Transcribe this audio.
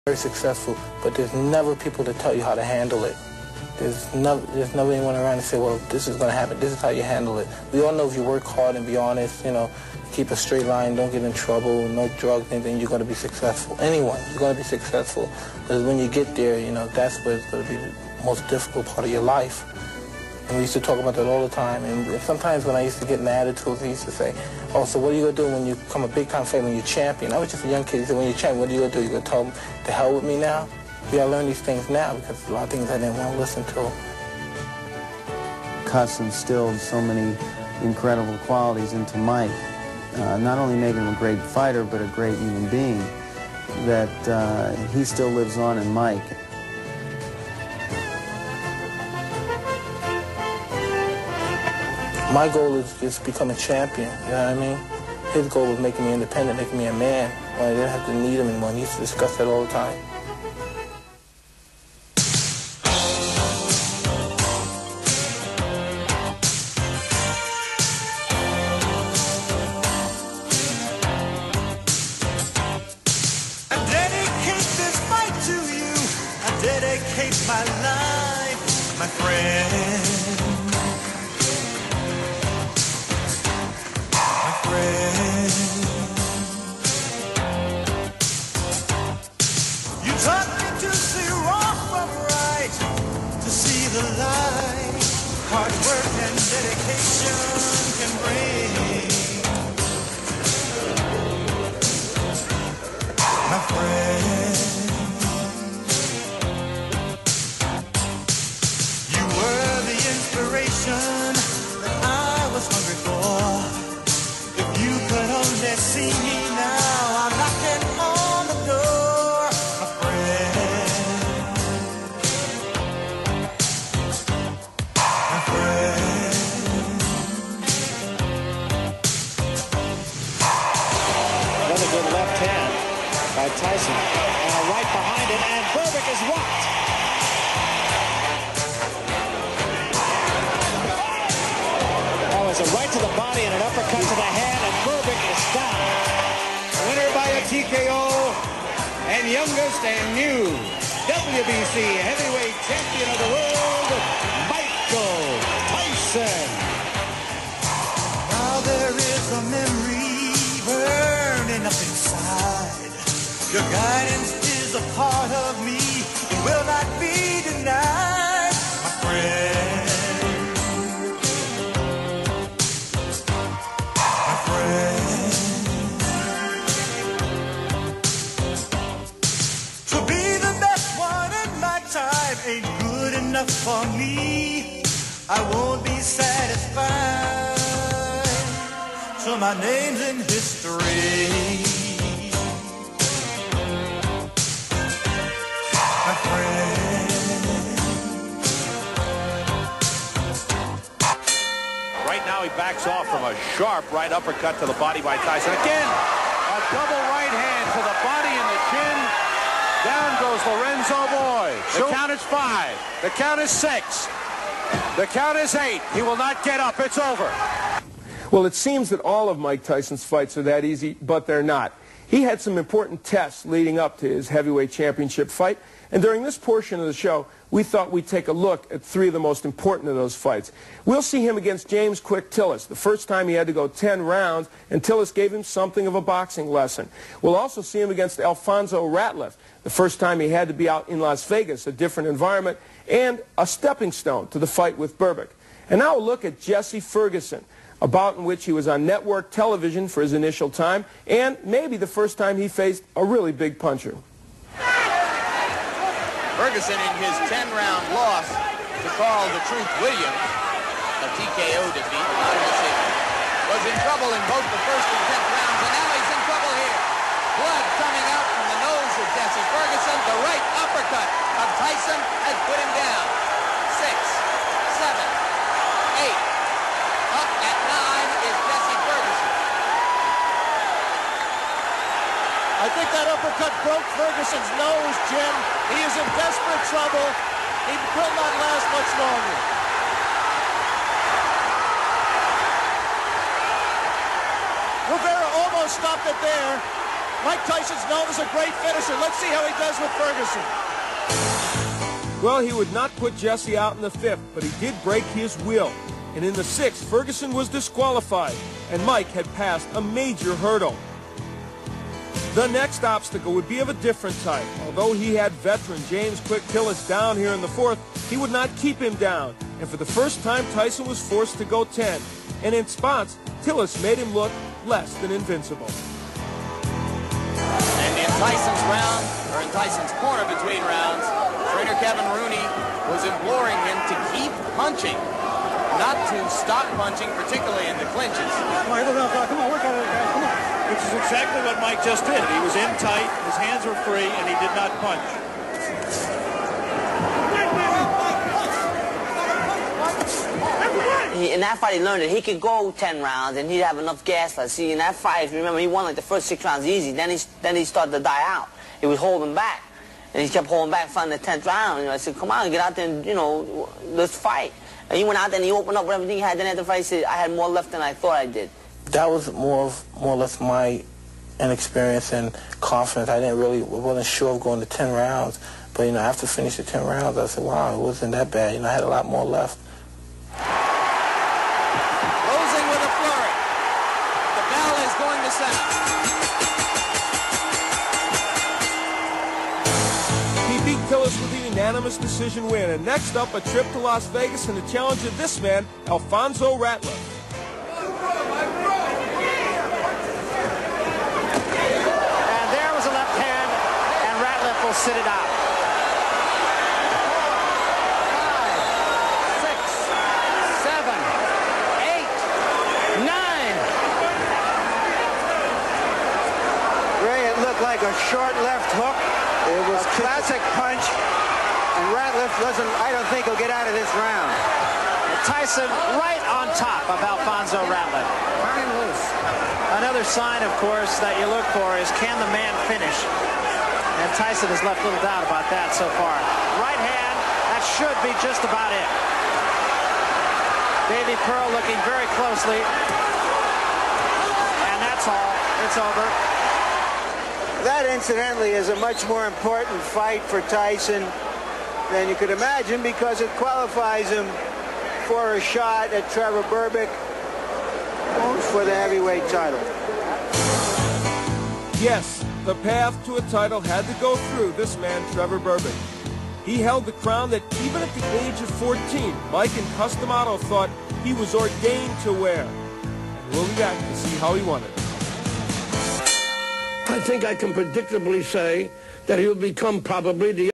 very successful, but there's never people to tell you how to handle it. There's never anyone around to say, well, this is going to happen, this is how you handle it. We all know if you work hard and be honest, you know, keep a straight line, don't get in trouble, no drugs, anything, you're going to be successful. Anyone, you're going to be successful. Because when you get there, you know, that's where it's going to be the most difficult part of your life. And we used to talk about that all the time. And sometimes when I used to get in attitudes, he used to say, oh, so what are you going to do when you become a big-time fighter, when you're champion? I was just a young kid. He said, when you're champion, what are you going to do? You're going to tell them to hell with me now? We got to learn these things now because a lot of things I didn't want to listen to. Cuss instilled so many incredible qualities into Mike. Not only made him a great fighter, but a great human being, that he still lives on in Mike. My goal is just become a champion, you know what I mean? His goal was making me independent, making me a man. When I didn't have to need him anymore. And he used to discuss that all the time. I dedicate this fight to you. I dedicate my life, my friend. You taught me to see wrong from right, to see the light hard work and dedication can bring. My friend, you were the inspiration that I was hungry for. See me now, I'm knocking on the door, my friend. My friend. Another good left hand by Tyson. And right behind it, and Berbick is rocked. That was a right to the body and an uppercut to the hand, and Berbick is down. Winner by a TKO, and youngest and new WBC heavyweight champion of the world, Michael Tyson. Now there is a memory burning up inside. Your guidance is a part of me. It will not be denied, my friend. My friend. To be the best one in my time ain't good enough for me. I won't be satisfied till my name's in history. My friend. Right now he backs off from a sharp right uppercut to the body by Tyson. Again, a double right hand to the body and the chin. Down goes Lorenzo Boy. The count is 5. The count is 6. The count is 8. He will not get up. It's over. Well, it seems that all of Mike Tyson's fights are that easy, but they're not. He had some important tests leading up to his heavyweight championship fight, and during this portion of the show, we thought we'd take a look at 3 of the most important of those fights. We'll see him against James Quick Tillis, the first time he had to go 10 rounds, and Tillis gave him something of a boxing lesson. We'll also see him against Alfonso Ratliff, the first time he had to be out in Las Vegas, a different environment, and a stepping stone to the fight with Berbick. And now we'll look at Jesse Ferguson, a bout in which he was on network television for his initial time, and maybe the first time he faced a really big puncher. Ferguson, in his 10-round loss to Carl the Truth Williams, a TKO defeat, was in trouble in both the first and 10th rounds, and now he's in trouble here. Blood coming out from the nose of Jesse Ferguson. The right uppercut of Tyson has put him down. 6, 7, 8. Up at 9 is Jesse Ferguson. I think that uppercut broke Ferguson's nose, Jim. He is in desperate trouble. He will not last much longer. Rivera almost stopped it there. Mike Tyson's known as a great finisher. Let's see how he does with Ferguson. Well, he would not put Jesse out in the 5th, but he did break his will. And in the 6th, Ferguson was disqualified, and Mike had passed a major hurdle. The next obstacle would be of a different type. Although he had veteran James Quick Tillis down here in the 4th, he would not keep him down. And for the first time, Tyson was forced to go 10. And in spots, Tillis made him look less than invincible. And in Tyson's round, or in Tyson's corner between rounds, trainer Kevin Rooney was imploring him to keep punching, not to stop punching, particularly in the clinches. Come on, work on it, guys, come on. Which is exactly what Mike just did. He was in tight, his hands were free, and he did not punch. In that fight, he learned that he could go 10 rounds and he'd have enough gas left. See, in that fight, remember, he won like the first 6 rounds easy. Then he started to die out. He was holding back. And he kept holding back from the 10th round. You know, I said, come on, get out there and, you know, let's fight. And he went out there and he opened up with everything he had. Then at the fight, he said, I had more left than I thought I did. That was more or less my inexperience and confidence. I wasn't sure of going to 10 rounds. But, you know, after finishing the 10 rounds, I said, wow, it wasn't that bad. You know, I had a lot more left. Closing with a flurry. The bell is going to sound. He beat Tillis with a unanimous decision win. And next up, a trip to Las Vegas and the challenge of this man, Alfonso Ratliff. And there was a left hand, and Ratliff will sit it out. 5, 6, 7, 8, 9. Ray, it looked like a short left hook. It was a classic punch, and Ratliff I don't think he'll get out of this round. Tyson right on top of Alfonso Ratliff. Turning loose. Another sign, of course, that you look for is, can the man finish? And Tyson has left little doubt about that so far. Right hand, that should be just about it. Davy Pearl looking very closely. And that's all. It's over. That, incidentally, is a much more important fight for Tyson than you could imagine, because it qualifies him for a shot at Trevor Berbick for the heavyweight title. Yes, the path to a title had to go through this man, Trevor Berbick. He held the crown that even at the age of 14, Mike and Cus D'Amato thought he was ordained to wear. And we'll be back to see how he won it. I think I can predictably say that he will become probably the